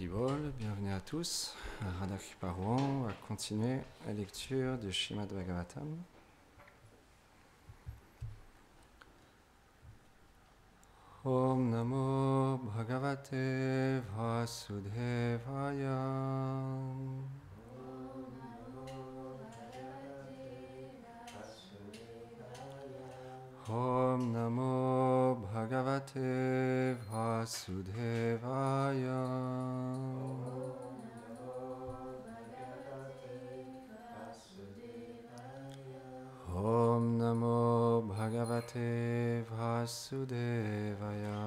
Haribol, bienvenue à tous. Radha Kripa Rouen, on va continuer la lecture du Srimad Bhagavatam. Om Namo Bhagavate Vasudevaya. Om Namo Bhagavate Vasudevaya. Om Namo Bhagavate Vasudevaya.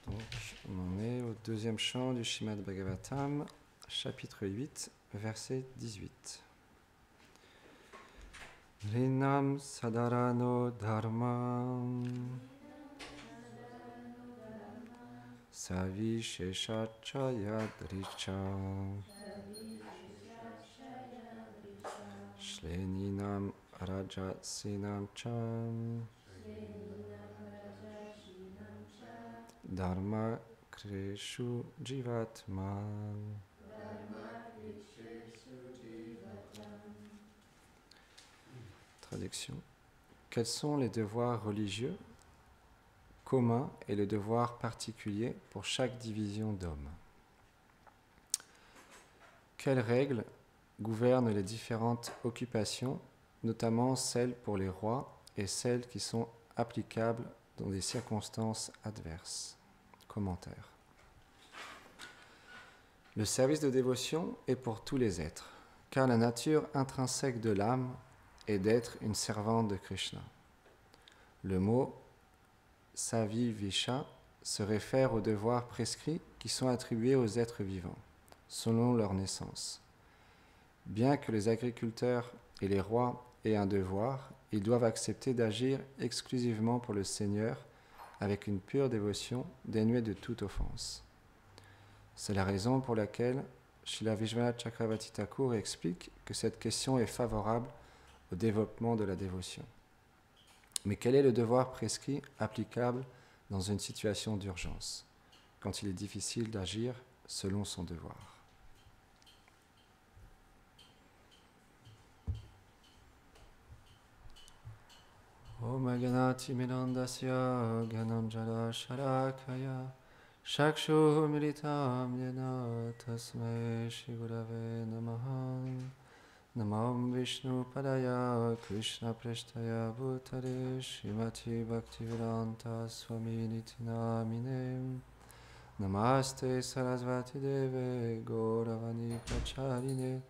Donc, on en est au deuxième chant du Srimad Bhagavatam, chapitre 8, verset 18. Rinam sadarano dharmam savisheshacha yadricha shleninam rajasinam cham dharma kreshu jivatman. Traduction. Quels sont les devoirs religieux communs et les devoirs particuliers pour chaque division d'hommes? Quelles règles gouvernent les différentes occupations, notamment celles pour les rois et celles qui sont applicables dans des circonstances adverses? Commentaire. Le service de dévotion est pour tous les êtres, car la nature intrinsèque de l'âme est d'être une servante de Krishna. Le mot Savivisha se réfère aux devoirs prescrits qui sont attribués aux êtres vivants, selon leur naissance. Bien que les agriculteurs et les rois aient un devoir, ils doivent accepter d'agir exclusivement pour le Seigneur avec une pure dévotion dénuée de toute offense. C'est la raison pour laquelle Srila Vishwanath Chakravarti Thakur explique que cette question est favorable au développement de la dévotion. Mais quel est le devoir prescrit applicable dans une situation d'urgence, quand il est difficile d'agir selon son devoir? Om Ganati Mirandasya Gananjala Sharakaya Shakshu Militam Yena Tasmai Shri Gurave Namaha. Namam Vishnu Padaya Krishna Preshtaya Bhutare Srimati Bhaktivedanta Swami Nitinamine Namaste Sarasvati Deve Gauravani Pracharine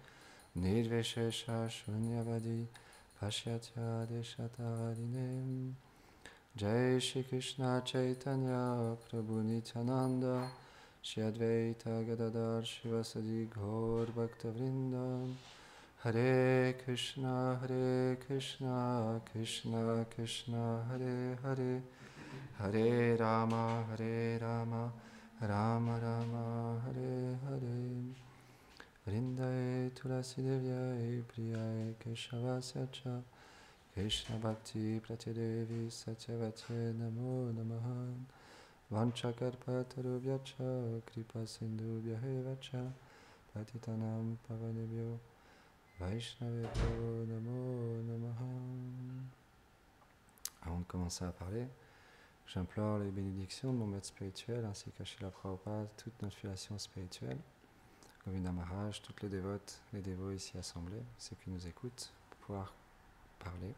Nirveshesha Shunyavadi Pashyatya Deshatarine Jai Shri Krishna Chaitanya Prabhu Nityananda Shri Advaita Gadadhar Shivasadi Gaur Bhaktavrinda Hare Krishna, Krishna Krishna, Hare Hare, Hare Rama, Rama Rama, Hare Hare. Vrindaye Tulasi Devyaye Priyaye Keshavasya Cha, Krishna Bhakti Pratyadevi Satyavate Namo Namaha. Vanchakarpatarubhyacha, Kripa Sindhubhyahe Vacha, Patitanam Pavanebhyo. Vaishnaveyo Namo Namaha. Avant de commencer à parler, j'implore les bénédictions de mon maître spirituel ainsi qu'à Srila Prabhupada, toute notre filiation spirituelle, Govinda Maharaj, toutes les dévotes, les dévots ici assemblés, ceux qui nous écoutent, pour pouvoir parler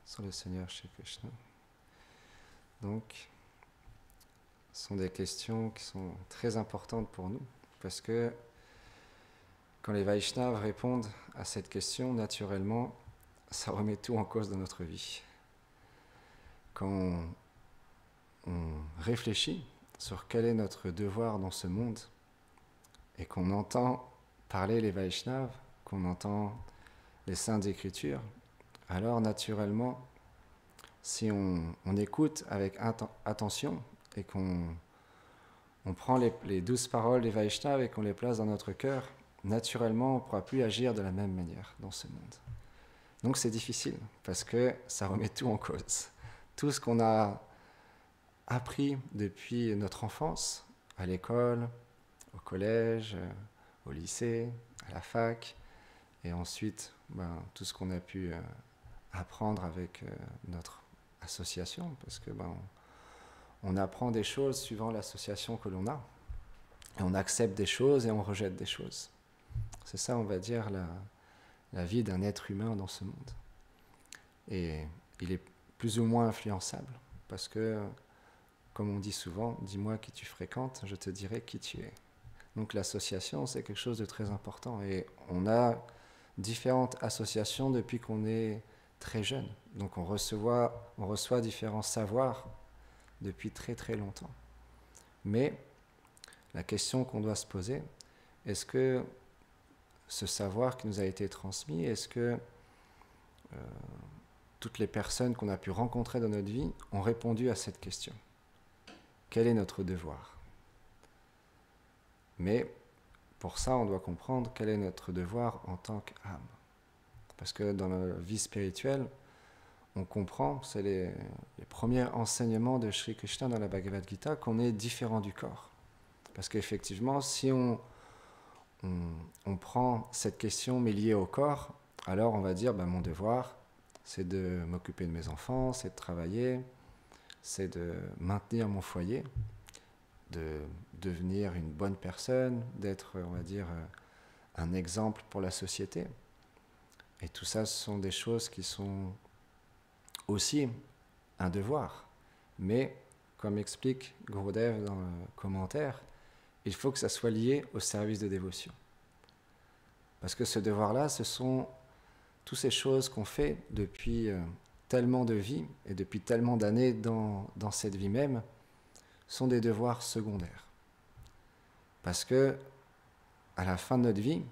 sur le Seigneur Shri Krishna. Donc, ce sont des questions qui sont très importantes pour nous, parce que quand les Vaishnavas répondent à cette question, naturellement, ça remet tout en cause dans notre vie. Quand on réfléchit sur quel est notre devoir dans ce monde, et qu'on entend parler les Vaishnavas, qu'on entend les Saintes Écritures, alors naturellement, si on écoute avec attention et qu'on prend les 12 paroles des Vaishnavas et qu'on les place dans notre cœur, naturellement, on ne pourra plus agir de la même manière dans ce monde. Donc c'est difficile, parce que ça remet tout en cause. tout ce qu'on a appris depuis notre enfance, à l'école, au collège, au lycée, à la fac, et ensuite tout ce qu'on a pu apprendre avec notre association, parce que on apprend des choses suivant l'association que l'on a, et on accepte des choses et on rejette des choses. C'est ça, on va dire, la vie d'un être humain dans ce monde. Et il est plus ou moins influençable, parce que, comme on dit souvent, dis-moi qui tu fréquentes, je te dirai qui tu es. Donc l'association, c'est quelque chose de très important, et on a différentes associations depuis qu'on est très jeune. Donc on reçoit différents savoirs depuis très très longtemps. Mais la question qu'on doit se poser, est-ce que ce savoir qui nous a été transmis, est-ce que toutes les personnes qu'on a pu rencontrer dans notre vie ont répondu à cette question? Quel est notre devoir? Mais pour ça, on doit comprendre quel est notre devoir en tant qu'âme. Parce que dans la vie spirituelle, on comprend, c'est les premiers enseignements de Sri Krishna dans la Bhagavad Gita, qu'on est différent du corps. Parce qu'effectivement, si on prend cette question mais liée au corps, alors on va dire, mon devoir, c'est de m'occuper de mes enfants, c'est de travailler, c'est de maintenir mon foyer, de devenir une bonne personne, d'être, on va dire, un exemple pour la société. Et tout ça, ce sont des choses qui sont aussi un devoir. Mais, comme explique Gurudev dans le commentaire, il faut que ça soit lié au service de dévotion. Parce que ce devoir-là, ce sont toutes ces choses qu'on fait depuis tellement de vies et depuis tellement d'années dans cette vie même, sont des devoirs secondaires. Parce que, à la fin de notre vie,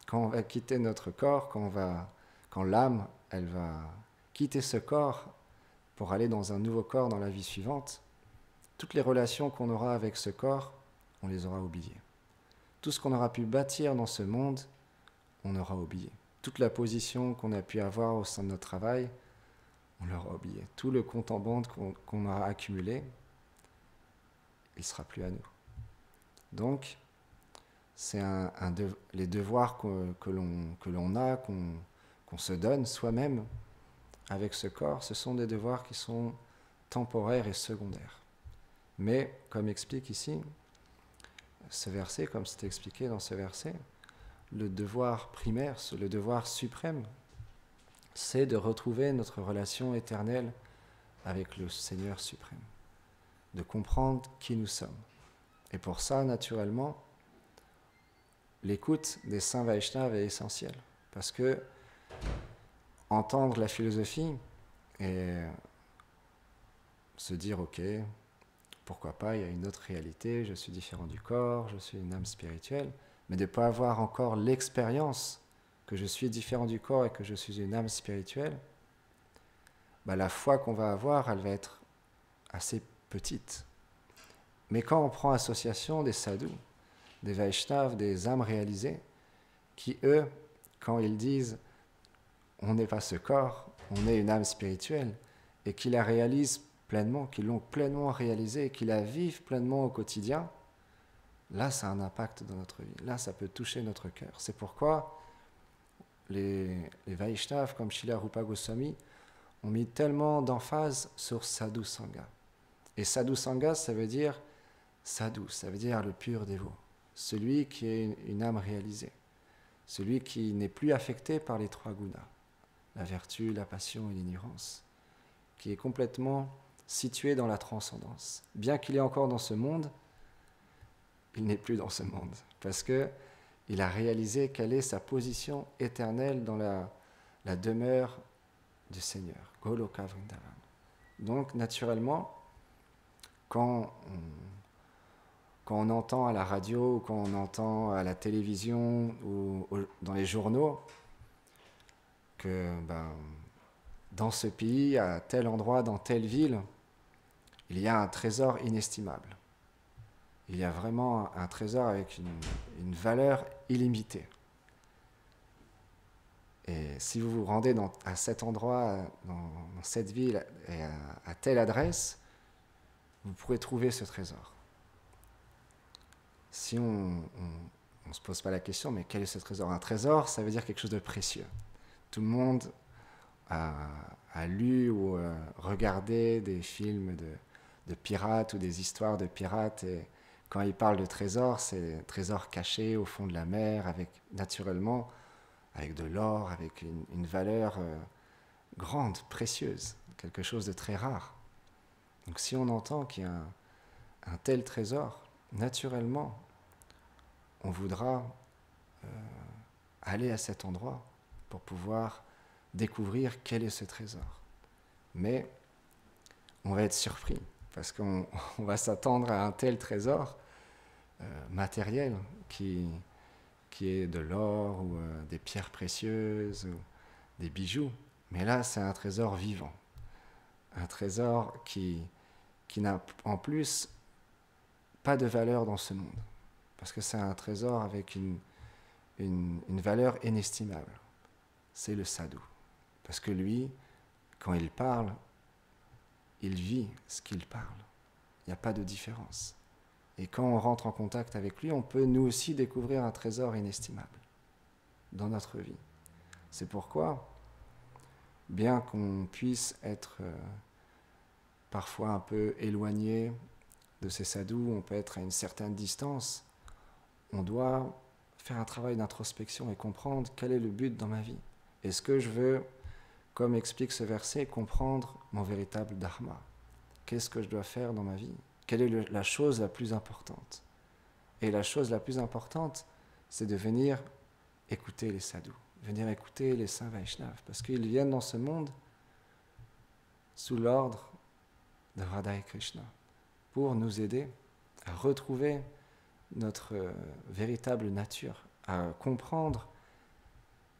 quand on va quitter notre corps, quand l'âme, elle va quitter ce corps pour aller dans un nouveau corps dans la vie suivante, toutes les relations qu'on aura avec ce corps, on les aura oubliées. Tout ce qu'on aura pu bâtir dans ce monde, on aura oublié. Toute la position qu'on a pu avoir au sein de notre travail, on l'aura oublié. Tout le compte en banque qu'on aura accumulé, il ne sera plus à nous. Donc, c'est les devoirs que l'on a, qu'on se donne soi-même avec ce corps, ce sont des devoirs qui sont temporaires et secondaires. Mais, comme explique ici ce verset, comme c'est expliqué dans ce verset, le devoir primaire, le devoir suprême, c'est de retrouver notre relation éternelle avec le Seigneur suprême, de comprendre qui nous sommes. Et pour ça, naturellement, l'écoute des saints Vaishnavas est essentielle, parce que entendre la philosophie et se dire, ok, pourquoi pas, il y a une autre réalité, je suis différent du corps, je suis une âme spirituelle, mais de ne pas avoir encore l'expérience que je suis différent du corps et que je suis une âme spirituelle, la foi qu'on va avoir, elle va être assez petite. Mais quand on prend association des sadhus, des Vaishnavas, des âmes réalisées, qui eux, quand ils disent « on n'est pas ce corps, on est une âme spirituelle », et qui la réalisent pleinement, qui l'ont pleinement réalisée, et qui la vivent pleinement au quotidien, là, ça a un impact dans notre vie. Là, ça peut toucher notre cœur. C'est pourquoi les Vaishnavas, comme Srila Rupa Goswami, ont mis tellement d'emphase sur Sadhu Sangha. Et Sadhu Sangha, ça veut dire Sadhu, ça veut dire le pur dévot. Celui qui est une âme réalisée. Celui qui n'est plus affecté par les trois gunas. La vertu, la passion et l'ignorance. Qui est complètement situé dans la transcendance. Bien qu'il est encore dans ce monde, il n'est plus dans ce monde. Parce qu'il a réalisé quelle est sa position éternelle dans la demeure du Seigneur. Goloka Vrindavan. Donc, naturellement, quand on entend à la radio, ou quand on entend à la télévision, ou dans les journaux, que dans ce pays, à tel endroit, dans telle ville, il y a un trésor inestimable. Il y a vraiment un trésor avec une valeur illimitée. Et si vous vous rendez à cet endroit, dans cette ville, et à telle adresse, vous pourrez trouver ce trésor. Si on ne se pose pas la question, mais quel est ce trésor? Un trésor, ça veut dire quelque chose de précieux. Tout le monde a lu ou regardé des films de pirates ou des histoires de pirates, et quand ils parlent de trésors, c'est un trésor caché au fond de la mer, naturellement, avec de l'or, avec une valeur grande, précieuse, quelque chose de très rare. Donc si on entend qu'il y a un tel trésor, naturellement, on voudra aller à cet endroit pour pouvoir découvrir quel est ce trésor. Mais on va être surpris, parce qu'on va s'attendre à un tel trésor matériel qui est de l'or ou des pierres précieuses ou des bijoux. Mais là, c'est un trésor vivant. Un trésor qui n'a en plus pas de valeur dans ce monde. Parce que c'est un trésor avec une valeur inestimable. C'est le sadhu. Parce que lui, quand il parle, il vit ce qu'il parle. Il n'y a pas de différence. Et quand on rentre en contact avec lui, on peut nous aussi découvrir un trésor inestimable dans notre vie. C'est pourquoi, bien qu'on puisse être parfois un peu éloigné de ces sadhus, on peut être à une certaine distance, on doit faire un travail d'introspection et comprendre quel est le but dans ma vie. Est-ce que je veux, comme explique ce verset, comprendre mon véritable dharma? Qu'est-ce que je dois faire dans ma vie? Quelle est la chose la plus importante? Et la chose la plus importante, c'est de venir écouter les sadhus, venir écouter les saints Vaishnavas, parce qu'ils viennent dans ce monde sous l'ordre de Radha et Krishna, pour nous aider à retrouver notre véritable nature, à comprendre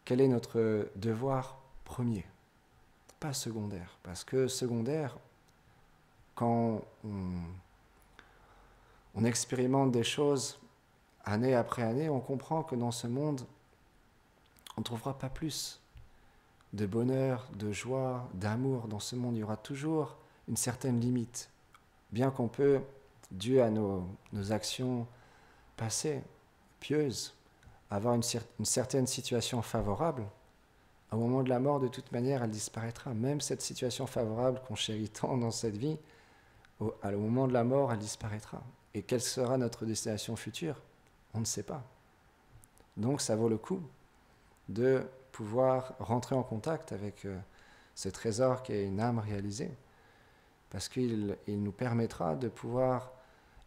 quel est notre devoir premier, pas secondaire. Parce que secondaire, quand on expérimente des choses année après année, on comprend que dans ce monde, on ne trouvera pas plus de bonheur, de joie, d'amour. Dans ce monde, il y aura toujours une certaine limite. Bien qu'on peut, dû à nos actions passées, pieuses, avoir une certaine situation favorable, au moment de la mort, de toute manière, elle disparaîtra. Même cette situation favorable qu'on chérit tant dans cette vie, au moment de la mort, elle disparaîtra. Et quelle sera notre destination future? On ne sait pas. Donc ça vaut le coup de pouvoir rentrer en contact avec ce trésor qui est une âme réalisée, parce qu'il nous permettra de pouvoir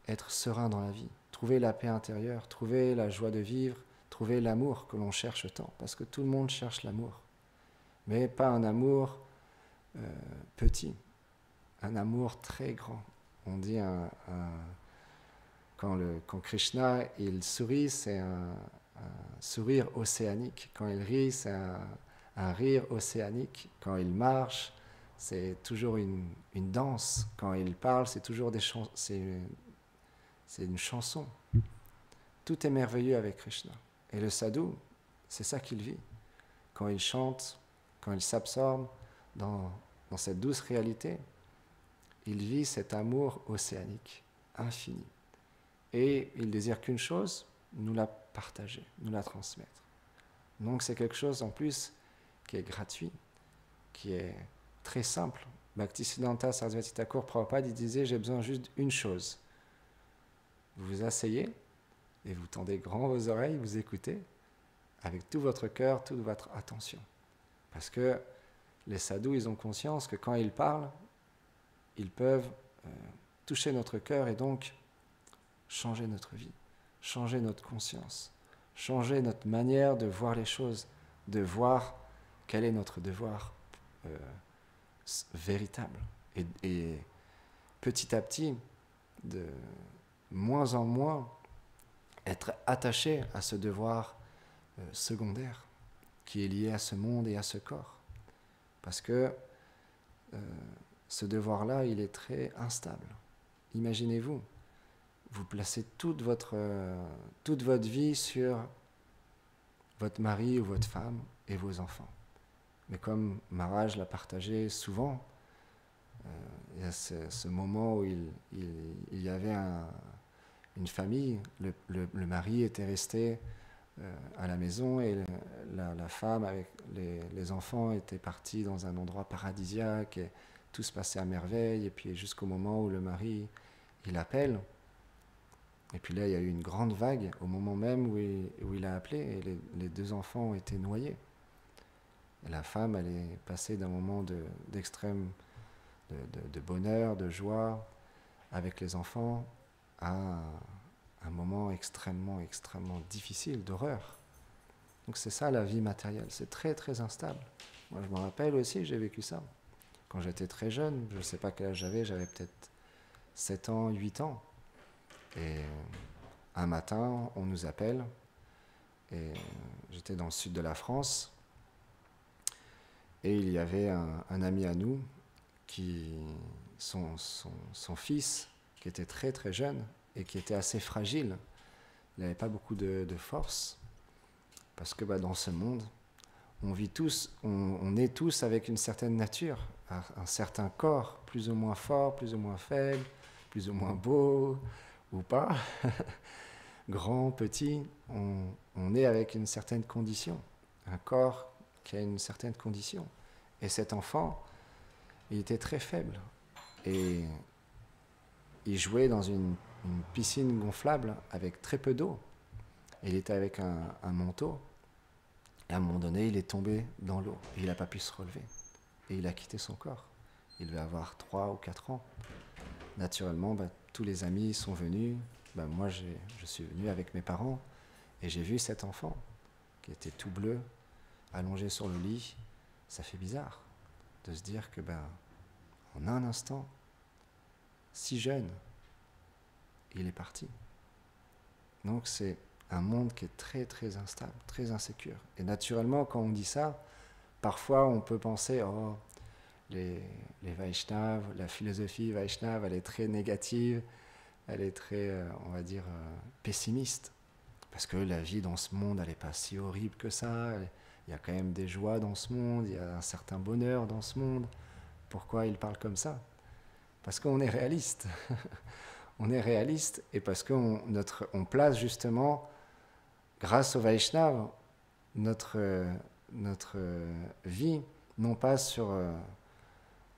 être serein dans la vie, trouver la paix intérieure, trouver la joie de vivre, trouver l'amour que l'on cherche tant, parce que tout le monde cherche l'amour, mais pas un amour petit, un amour très grand. On dit quand Krishna il sourit, c'est un sourire océanique. Quand il rit, c'est un rire océanique. Quand il marche, c'est toujours une danse. Quand il parle, c'est toujours c'est une chanson. Tout est merveilleux avec Krishna. Et le sadhu, c'est ça qu'il vit. Quand il chante, quand il s'absorbe dans cette douce réalité, il vit cet amour océanique, infini. Et il désire qu'une chose, nous la partager, nous la transmettre. Donc c'est quelque chose en plus qui est gratuit, qui est très simple. Bhaktisiddhanta Sarasvati Thakur Prabhupada, il disait, j'ai besoin juste d'une chose. Vous vous asseyez et vous tendez grand vos oreilles, vous écoutez avec tout votre cœur, toute votre attention. Parce que les sadhus, ils ont conscience que quand ils parlent, ils peuvent toucher notre cœur et donc changer notre vie, changer notre conscience, changer notre manière de voir les choses, de voir quel est notre devoir véritable. Et petit à petit, de moins en moins, être attaché à ce devoir secondaire qui est lié à ce monde et à ce corps. Parce que ce devoir-là, il est très instable. Imaginez-vous, vous placez toute votre vie sur votre mari ou votre femme, et vos enfants. Mais comme Maharaj l'a partagé souvent, il y a ce moment où il y avait une famille, le mari était resté à la maison et la femme avec les enfants étaient partis dans un endroit paradisiaque et tout se passait à merveille. Et puis jusqu'au moment où le mari, il appelle, et puis là il y a eu une grande vague au moment même où il a appelé et les deux enfants ont été noyés. Et la femme, elle est passée d'un moment d'extrême de bonheur, de joie avec les enfants à un moment extrêmement, extrêmement difficile, d'horreur. Donc c'est ça la vie matérielle, c'est très très instable. Moi je me rappelle aussi, j'ai vécu ça. Quand j'étais très jeune, je ne sais pas quel âge j'avais peut-être 7 ans, 8 ans. Et un matin, on nous appelle, et j'étais dans le sud de la France, et il y avait un ami à nous, son fils, qui était très très jeune, et qui était assez fragile. Il n'avait pas beaucoup de force, parce que dans ce monde, on vit tous, on est tous avec une certaine nature, un certain corps, plus ou moins fort, plus ou moins faible, plus ou moins beau, ou pas, grand, petit, on est avec une certaine condition, un corps qui a une certaine condition. Et cet enfant, il était très faible, et il jouait dans une piscine gonflable avec très peu d'eau. Il était avec un manteau, et à un moment donné, il est tombé dans l'eau, et il n'a pas pu se relever, et il a quitté son corps. Il devait avoir 3 ou 4 ans. Naturellement, tous les amis sont venus, moi je suis venu avec mes parents, et j'ai vu cet enfant, qui était tout bleu, allongé sur le lit. Ça fait bizarre de se dire que en un instant, si jeune, il est parti. Donc c'est un monde qui est très très instable, très insécure. Et naturellement, quand on dit ça, parfois on peut penser, oh, les Vaishnavas, la philosophie Vaishnava, elle est très négative, elle est très, on va dire, pessimiste. Parce que la vie dans ce monde, elle n'est pas si horrible que ça. Il y a quand même des joies dans ce monde, il y a un certain bonheur dans ce monde. Pourquoi il parle comme ça? Parce qu'on est réaliste. On est réaliste et parce qu'on place justement, grâce au Vaishnava, notre vie, non pas sur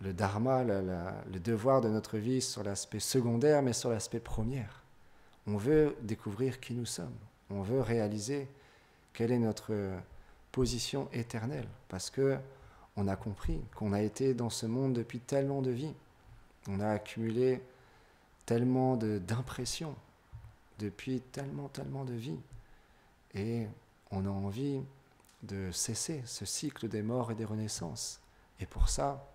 le dharma, le devoir de notre vie, sur l'aspect secondaire, mais sur l'aspect premier. On veut découvrir qui nous sommes. On veut réaliser quelle est notre position éternelle, parce que on a compris qu'on a été dans ce monde depuis tellement de vies. On a accumulé tellement d'impressions depuis tellement de vies. Et on a envie de cesser ce cycle des morts et des renaissances. Et pour ça,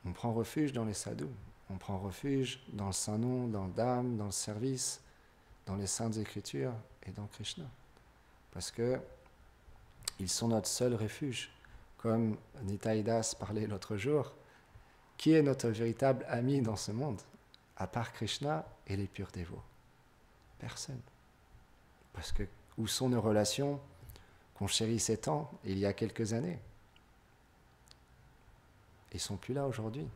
on prend refuge dans les sadhus. On prend refuge dans le Saint-Nom, dans le Dham, dans le service, dans les Saintes Écritures et dans Krishna. Parce que ils sont notre seul refuge. Comme Nitai Das parlait l'autre jour, qui est notre véritable ami dans ce monde, à part Krishna et les purs dévots? Personne. Parce que où sont nos relations qu'on chérissait tant il y a quelques années? Ils ne sont plus là aujourd'hui.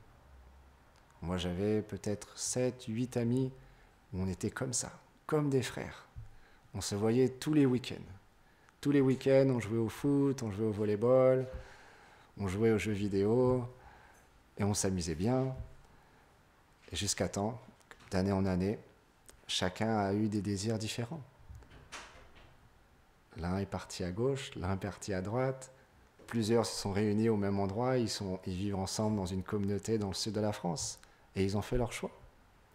Moi, j'avais peut-être 7, 8 amis où on était comme ça, comme des frères. On se voyait tous les week-ends. Tous les week-ends, on jouait au foot, on jouait au volleyball, on jouait aux jeux vidéo, et on s'amusait bien. Et jusqu'à temps, d'année en année, chacun a eu des désirs différents. L'un est parti à gauche, l'un est parti à droite. Plusieurs se sont réunis au même endroit, ils vivent ensemble dans une communauté dans le sud de la France. Et ils ont fait leur choix.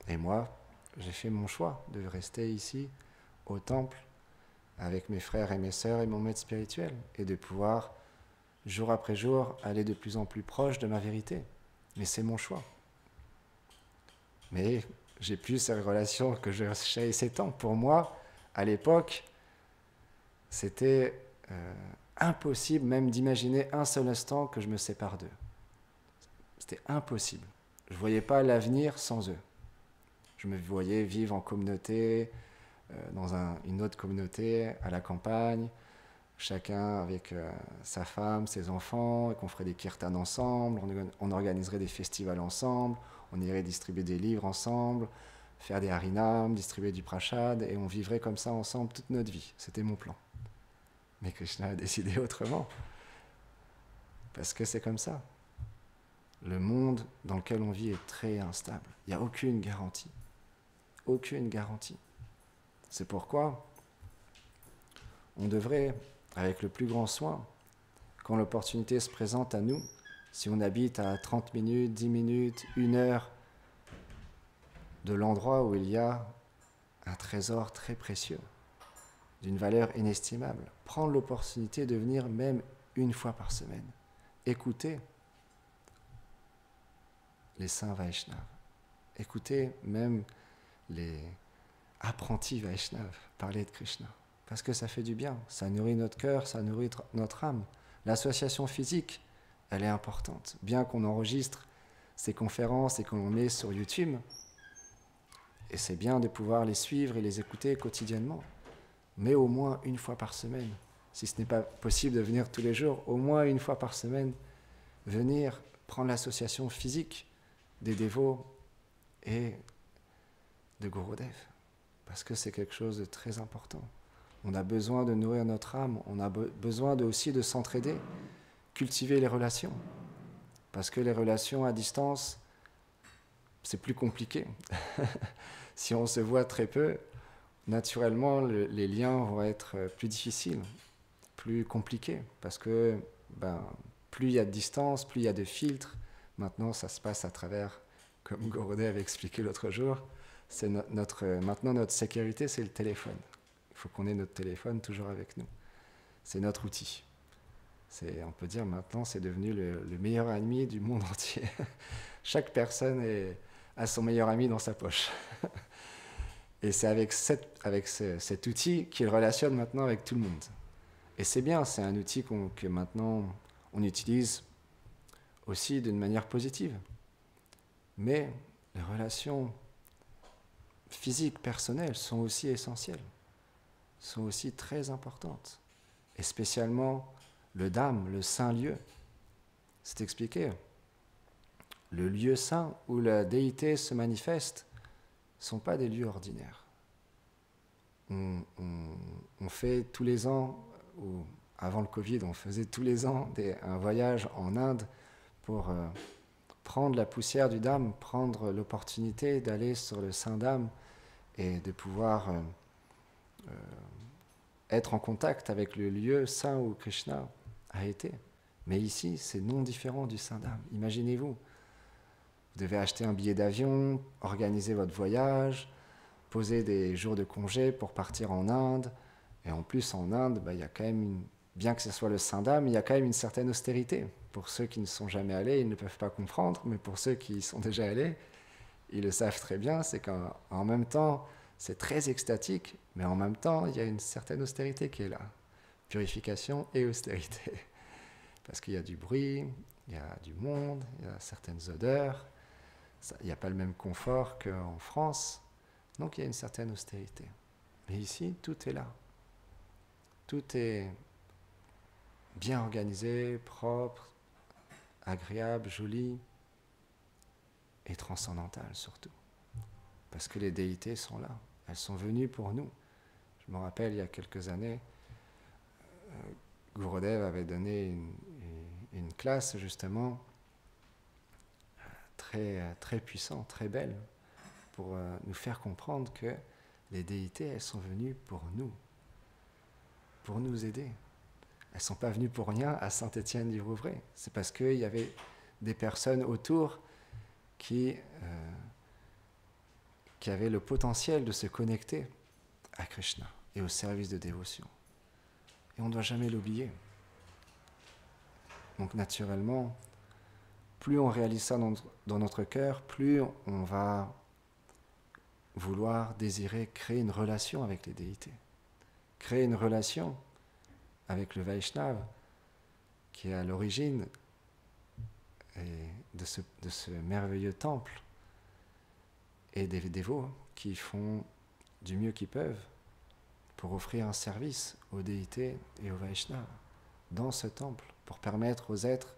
Et moi, j'ai fait mon choix de rester ici, au temple, avec mes frères et mes sœurs et mon maître spirituel, et de pouvoir, jour après jour, aller de plus en plus proche de ma vérité. Mais c'est mon choix. Mais j'ai plus ces relations que je chérissais tant. Pour moi, à l'époque, c'était impossible même d'imaginer un seul instant que je me sépare d'eux. C'était impossible. Je ne voyais pas l'avenir sans eux. Je me voyais vivre en communauté, dans une autre communauté, à la campagne, chacun avec sa femme, ses enfants, et qu'on ferait des kirtans ensemble, on organiserait des festivals ensemble, on irait distribuer des livres ensemble, faire des harinam, distribuer du prashad, et on vivrait comme ça ensemble toute notre vie. C'était mon plan. Mais Krishna a décidé autrement. Parce que c'est comme ça. Le monde dans lequel on vit est très instable. Il n'y a aucune garantie. Aucune garantie. C'est pourquoi on devrait, avec le plus grand soin, quand l'opportunité se présente à nous, si on habite à 30 minutes, 10 minutes, 1 heure de l'endroit où il y a un trésor très précieux, d'une valeur inestimable, prendre l'opportunité de venir même 1 fois par semaine. Écoutez les saints Vaishnavas. Écoutez même les apprentis Vaishnavas parler de Krishna. Parce que ça fait du bien, ça nourrit notre cœur, ça nourrit notre âme. L'association physique, elle est importante. Bien qu'on enregistre ces conférences et qu'on les met sur YouTube, et c'est bien de pouvoir les suivre et les écouter quotidiennement, mais au moins 1 fois par semaine. Si ce n'est pas possible de venir tous les jours, au moins 1 fois par semaine, venir prendre l'association physique des dévots et de Gurudev. Parce que c'est quelque chose de très important. On a besoin de nourrir notre âme, on a besoin aussi de s'entraider, cultiver les relations. Parce que les relations à distance, c'est plus compliqué. Si on se voit très peu, naturellement, les liens vont être plus difficiles, plus compliqués. Parce que plus il y a de distance, plus il y a de filtres. Maintenant, ça se passe à travers, comme Gurudev avait expliqué l'autre jour, c'est maintenant notre sécurité, c'est le téléphone. Il faut qu'on ait notre téléphone toujours avec nous. C'est notre outil. On peut dire maintenant, c'est devenu le meilleur ami du monde entier. Chaque personne a son meilleur ami dans sa poche. Et c'est avec cet outil qu'il relationne maintenant avec tout le monde. Et c'est bien, c'est un outil que maintenant on utilise aussi d'une manière positive. Mais les relations physiques, personnelles sont aussi essentielles, sont aussi très importantes. Et spécialement le Dham, le saint lieu. C'est expliqué. Le lieu saint où la déité se manifeste ne sont pas des lieux ordinaires. On fait tous les ans, ou avant le Covid, on faisait tous les ans un voyage en Inde pour prendre la poussière du Dham, prendre l'opportunité d'aller sur le Saint Dham et de pouvoir être en contact avec le lieu saint où Krishna a été. Mais ici, c'est non différent du Saint Dham. Imaginez-vous, vous devez acheter un billet d'avion, organiser votre voyage, poser des jours de congé pour partir en Inde. Et en plus, en Inde, il y a quand même bien que ce soit le Saint Dham, il y a quand même une certaine austérité. Pour ceux qui ne sont jamais allés, ils ne peuvent pas comprendre, mais pour ceux qui y sont déjà allés, ils le savent très bien, c'est qu'en même temps, c'est très extatique, mais en même temps, il y a une certaine austérité qui est là. Purification et austérité. Parce qu'il y a du bruit, il y a du monde, il y a certaines odeurs, il n'y a pas le même confort qu'en France, donc il y a une certaine austérité. Mais ici, tout est là. Tout est bien organisé, propre, agréable, joli et transcendantal surtout. Parce que les déités sont là. Elles sont venues pour nous. Je me rappelle, il y a quelques années, Gurudev avait donné une classe justement très, très puissante, très belle, pour nous faire comprendre que les déités, elles sont venues pour nous aider. Elles ne sont pas venues pour rien à Saint-Étienne-du-Rouvray. C'est parce qu'il y avait des personnes autour qui avaient le potentiel de se connecter à Krishna et au service de dévotion. Et on ne doit jamais l'oublier. Donc naturellement, plus on réalise ça dans notre cœur, plus on va vouloir, désirer créer une relation avec les déités. Créer une relation avec le Vaishnava qui est à l'origine de ce merveilleux temple et des dévots qui font du mieux qu'ils peuvent pour offrir un service aux déités et aux Vaishnavas dans ce temple, pour permettre aux êtres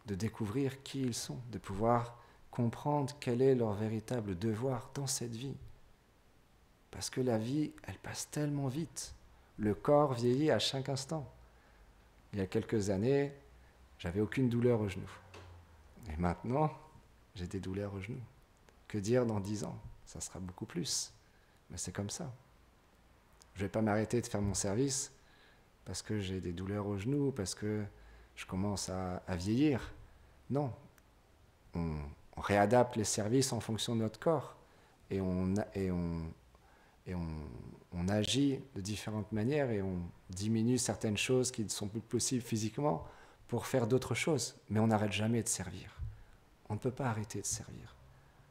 de découvrir qui ils sont, de pouvoir comprendre quel est leur véritable devoir dans cette vie. Parce que la vie, elle passe tellement vite. Le corps vieillit à chaque instant. Il y a quelques années, j'avais aucune douleur au genou. Et maintenant, j'ai des douleurs au genou. Que dire dans 10 ans? Ça sera beaucoup plus. Mais c'est comme ça. Je ne vais pas m'arrêter de faire mon service parce que j'ai des douleurs au genou, parce que je commence à vieillir. Non. On réadapte les services en fonction de notre corps. Et on agit de différentes manières et on diminue certaines choses qui ne sont plus possibles physiquement pour faire d'autres choses. Mais on n'arrête jamais de servir. On ne peut pas arrêter de servir.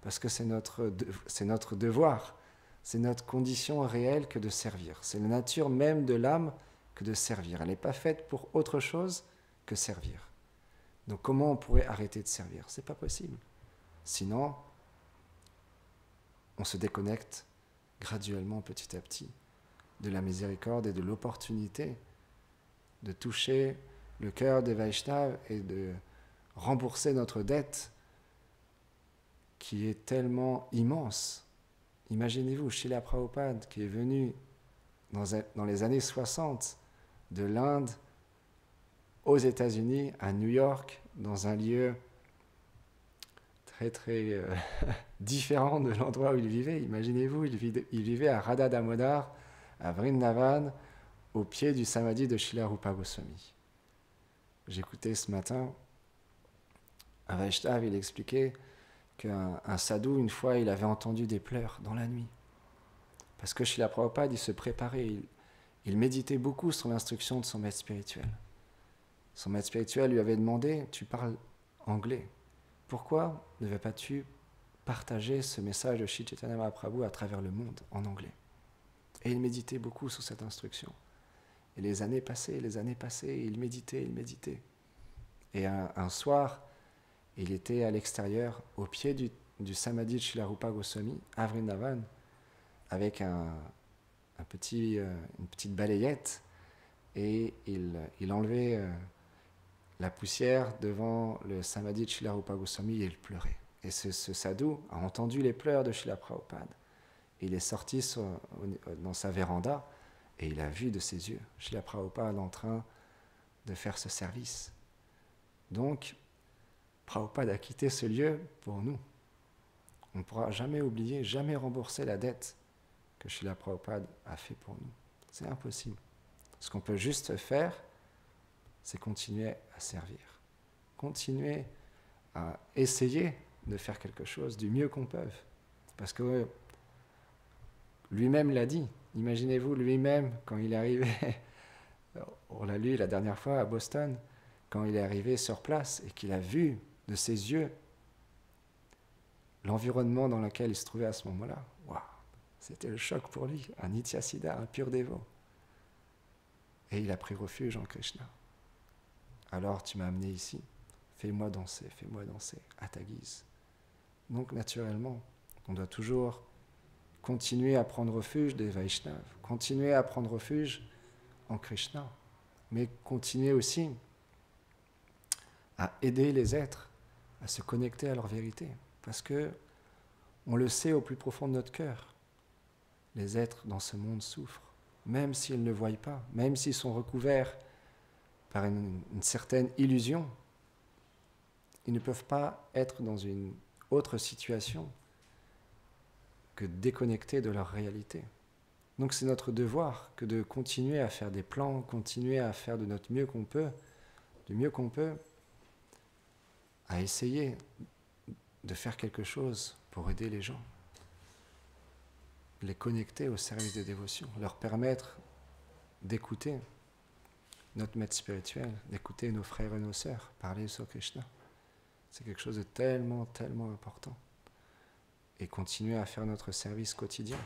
Parce que c'est notre devoir. C'est notre condition réelle que de servir. C'est la nature même de l'âme que de servir. Elle n'est pas faite pour autre chose que servir. Donc comment on pourrait arrêter de servir? C'est pas possible. Sinon, on se déconnecte graduellement, petit à petit, de la miséricorde et de l'opportunité de toucher le cœur des Vaishnavas et de rembourser notre dette qui est tellement immense. Imaginez-vous, Srila Prabhupada qui est venu dans les années 60 de l'Inde aux États-Unis, à New York, dans un lieu très très différent de l'endroit où il vivait. Imaginez-vous, il vivait à Radha Damodar, à Vrindavan, au pied du Samadhi de Srila Rupa Goswami. J'écoutais ce matin un Vaishnava, il expliquait qu'un sadhu, une fois, il avait entendu des pleurs dans la nuit. Parce que Srila Prabhupada, il se préparait, il méditait beaucoup sur l'instruction de son maître spirituel. Son maître spirituel lui avait demandé, tu parles anglais, pourquoi ne veux pas-tu partager ce message de Shri Chaitanya Mahaprabhu à travers le monde en anglais? Et il méditait beaucoup sur cette instruction. Et les années passaient, il méditait. Et un soir, il était à l'extérieur, au pied du Samadhi de Srila Rupa Goswami, à Vrindavan, avec une petite balayette, et il enlevait la poussière devant le Samadhi de Srila Rupa Goswami et il pleurait. Et ce sadhu a entendu les pleurs de Srila Prabhupada. Il est sorti dans sa véranda et il a vu de ses yeux Srila Prabhupada en train de faire ce service. Donc, Prabhupada a quitté ce lieu pour nous. On ne pourra jamais oublier, jamais rembourser la dette que Srila Prabhupada a fait pour nous. C'est impossible. Ce qu'on peut juste faire, c'est continuer à servir. Continuer à essayer de faire quelque chose du mieux qu'on peut. Parce que lui-même l'a dit. Imaginez-vous lui-même quand il est arrivé, on l'a lu la dernière fois à Boston, quand il est arrivé sur place et qu'il a vu de ses yeux l'environnement dans lequel il se trouvait à ce moment-là. Waouh, c'était le choc pour lui, un Nityasiddha, un pur dévot. Et il a pris refuge en Krishna. Alors tu m'as amené ici, fais-moi danser à ta guise. Donc naturellement, on doit toujours continuer à prendre refuge des Vaishnavas, continuer à prendre refuge en Krishna, mais continuer aussi à aider les êtres à se connecter à leur vérité. Parce que on le sait au plus profond de notre cœur, les êtres dans ce monde souffrent, même s'ils ne voient pas, même s'ils sont recouverts par une certaine illusion, ils ne peuvent pas être dans une autre situation que déconnectés de leur réalité. Donc c'est notre devoir que de continuer à faire des plans, continuer à faire de notre mieux qu'on peut, du mieux qu'on peut, à essayer de faire quelque chose pour aider les gens, les connecter au service des dévotions, leur permettre d'écouter notre maître spirituel, d'écouter nos frères et nos sœurs parler sur Krishna. C'est quelque chose de tellement, tellement important. Et continuer à faire notre service quotidien.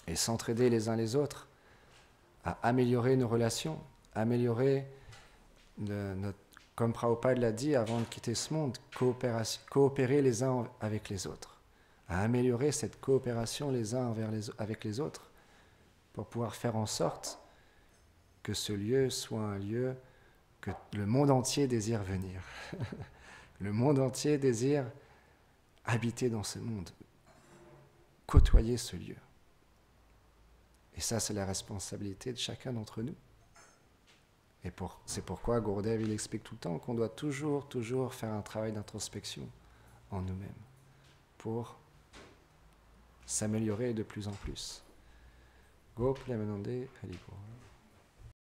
Et s'entraider les uns les autres à améliorer nos relations, améliorer comme Prabhupada l'a dit avant de quitter ce monde, coopérer les uns avec les autres, à améliorer cette coopération les uns avec les autres, pour pouvoir faire en sorte que ce lieu soit un lieu que le monde entier désire venir. Le monde entier désire habiter dans ce monde, côtoyer ce lieu. Et ça, c'est la responsabilité de chacun d'entre nous. Et c'est pourquoi Gurudev, il explique tout le temps qu'on doit toujours faire un travail d'introspection en nous-mêmes pour s'améliorer de plus en plus. Gop Yamanande Haribol.